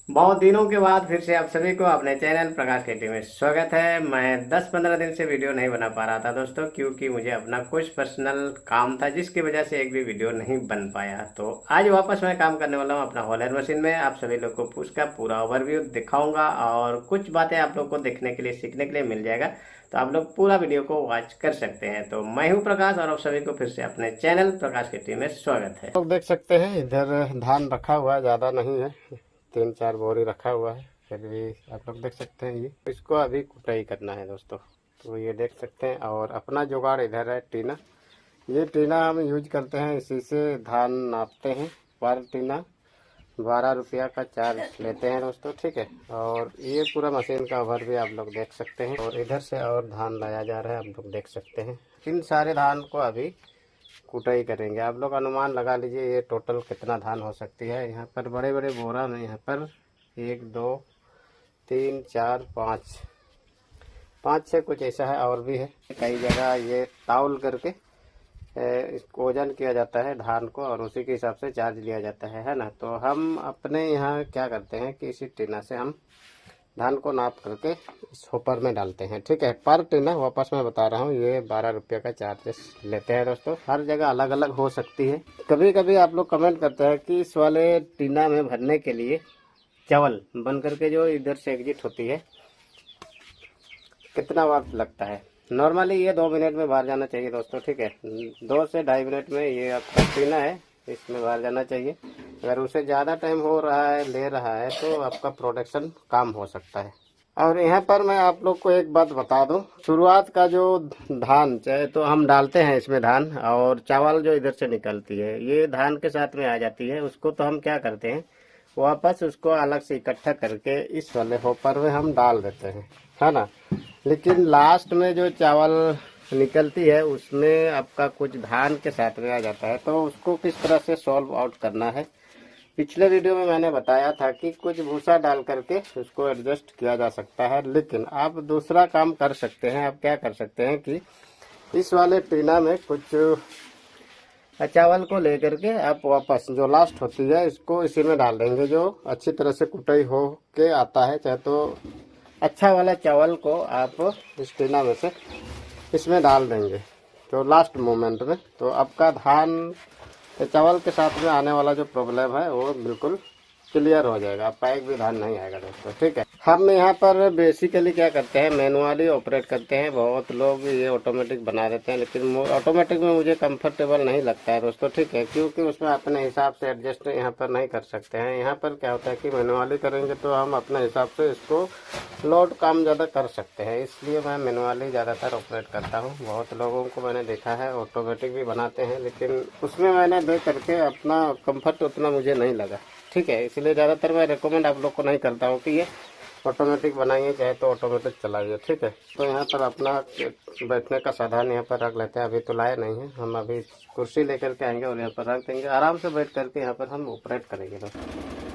बहुत दिनों के बाद फिर से आप सभी को अपने चैनल प्रकाश खेती में स्वागत है। मैं 10-15 दिन से वीडियो नहीं बना पा रहा था दोस्तों, क्योंकि मुझे अपना कुछ पर्सनल काम था जिसकी वजह से एक भी वीडियो नहीं बन पाया। तो आज वापस मैं काम करने वाला हूँ अपना हॉलर मशीन में। आप सभी लोग को उसका पूरा ओवरव्यू दिखाऊंगा और कुछ बातें आप लोग को देखने के लिए सीखने के लिए मिल जाएगा। तो आप लोग पूरा वीडियो को वॉच कर सकते हैं। तो मैं हूँ प्रकाश और आप सभी को फिर से अपने चैनल प्रकाश खेती में स्वागत है। लोग देख सकते हैं इधर धान रखा हुआ है, ज़्यादा नहीं है, 3-4 बोरी रखा हुआ है। फिर भी आप लोग देख सकते हैं ये इसको अभी कुटाई करना है दोस्तों। तो ये देख सकते हैं और अपना जुगाड़ इधर है टीना। ये टीना हम यूज करते हैं, इसी से धान नापते हैं। पर टीना 12 रुपया का चार्ज लेते हैं दोस्तों, ठीक है। और ये पूरा मशीन का ओवर भी आप लोग देख सकते हैं। और इधर से और धान लाया जा रहा है, आप लोग देख सकते हैं। इन सारे धान को अभी कुटाई करेंगे। आप लोग अनुमान लगा लीजिए ये टोटल कितना धान हो सकती है। यहाँ पर बड़े बड़े बोरा में यहाँ पर 1 2 3 4 5 5 6 कुछ ऐसा है, और भी है। कई जगह ये ताउल करके इसको वजन किया जाता है धान को, और उसी के हिसाब से चार्ज लिया जाता है ना। तो हम अपने यहाँ क्या करते हैं कि इसी टीना से हम धान को नाप करके इस होपर में डालते हैं, ठीक है। पर टीना वापस मैं बता रहा हूँ, ये 12 रुपये का चार्जेस लेते हैं दोस्तों। हर जगह अलग अलग हो सकती है। कभी कभी आप लोग कमेंट करते हैं कि इस वाले टीना में भरने के लिए चावल बन करके जो इधर से एग्जिट होती है कितना वक्त लगता है। नॉर्मली ये 2 मिनट में बाहर जाना चाहिए दोस्तों, ठीक है। 2 से 2.5 मिनट में ये आपका टीना है, इसमें बाहर जाना चाहिए। अगर उसे ज़्यादा टाइम हो रहा है, ले रहा है, तो आपका प्रोडक्शन कम हो सकता है। और यहाँ पर मैं आप लोग को एक बात बता दूं, शुरुआत का जो धान चाहे तो हम डालते हैं इसमें धान, और चावल जो इधर से निकलती है ये धान के साथ में आ जाती है। उसको तो हम क्या करते हैं, वापस उसको अलग से इकट्ठा करके इस वाले होपर में हम डाल देते हैं, है ना। लेकिन लास्ट में जो चावल निकलती है उसमें आपका कुछ धान के साथ में आ जाता है। तो उसको किस तरह से सॉल्व आउट करना है, पिछले वीडियो में मैंने बताया था कि कुछ भूसा डाल करके उसको एडजस्ट किया जा सकता है। लेकिन आप दूसरा काम कर सकते हैं। आप क्या कर सकते हैं कि इस वाले टीना में कुछ चावल को लेकर के आप वापस जो लास्ट होती है इसको इसी में डाल देंगे, जो अच्छी तरह से कुटाई हो के आता है। चाहे तो अच्छा वाला चावल को आप इस टीना में से इसमें डाल देंगे तो लास्ट मोमेंट में, तो आपका धान चावल के साथ में आने वाला जो प्रॉब्लम है वो बिल्कुल क्लियर हो जाएगा। आपका एक भी धान नहीं आएगा दोस्तों, ठीक है। हम यहाँ पर बेसिकली क्या करते हैं, मैनुअली ऑपरेट करते हैं। बहुत लोग ये ऑटोमेटिक बना देते हैं, लेकिन ऑटोमेटिक में मुझे कंफर्टेबल नहीं लगता है दोस्तों, ठीक है। क्योंकि उसमें अपने हिसाब से एडजस्ट यहाँ पर नहीं कर सकते हैं। यहाँ पर क्या होता है कि मैनुअली करेंगे तो हम अपने हिसाब से इसको लोड काम ज़्यादा कर सकते हैं, इसलिए मैं मैनुअली ज़्यादातर ऑपरेट करता हूँ। बहुत लोगों को मैंने देखा है ऑटोमेटिक भी बनाते हैं, लेकिन उसमें मैंने देख करके अपना कंफर्ट उतना मुझे नहीं लगा, ठीक है। इसलिए ज़्यादातर मैं रिकमेंड आप लोग को नहीं करता हूँ कि ये ऑटोमेटिक बनाइए, चाहे तो ऑटोमेटिक चलाइए, ठीक है। तो यहाँ पर अपना बैठने का साधन यहाँ पर रख लेते हैं। अभी तो लाए नहीं है, हम अभी कुर्सी लेकर के आएंगे और यहाँ पर रख देंगे। आराम से बैठ करके यहाँ पर हम ऑपरेट करेंगे दोस्तों।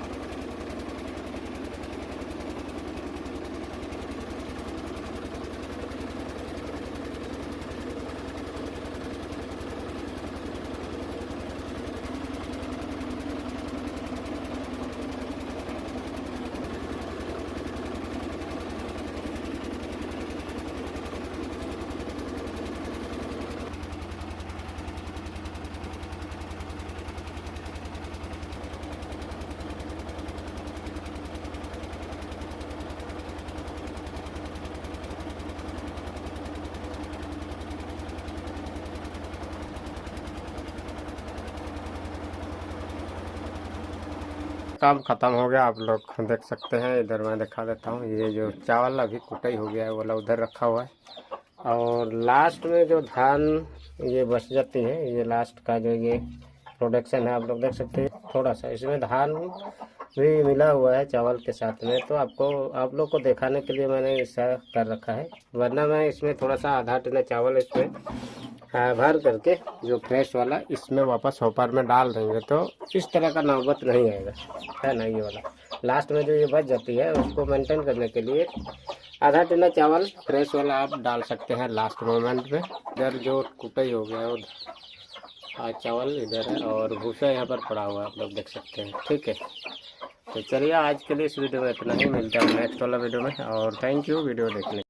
काम खत्म हो गया, आप लोग देख सकते हैं। इधर मैं दिखा देता हूँ, ये जो चावल अभी कुटाई हो गया है वाला उधर रखा हुआ है। और लास्ट में जो धान ये बच जाती है, ये लास्ट का जो ये प्रोडक्शन है, आप लोग देख सकते हैं। थोड़ा सा इसमें धान भी मिला हुआ है चावल के साथ में, तो आप लोग को दिखाने के लिए मैंने ऐसा कर रखा है। वरना मैं इसमें थोड़ा सा आधा टीना चावल इसमें भर करके जो फ्रेश वाला इसमें वापस हॉपर में डाल देंगे, तो इस तरह का नौबत नहीं आएगा, है ना। ये वाला लास्ट में जो ये बच जाती है उसको मेंटेन करने के लिए आधा टीना चावल फ्रेश वाला आप डाल सकते हैं लास्ट मोमेंट में। इधर जो कुटाई हो गया है वो चावल इधर है, और भूसा यहाँ पर पड़ा हुआ है, आप लोग देख सकते हैं, ठीक है। तो चलिए आज के लिए इस वीडियो में इतना ही, मिलता है नेक्स्ट वाला वीडियो में, और थैंक यू वीडियो देखने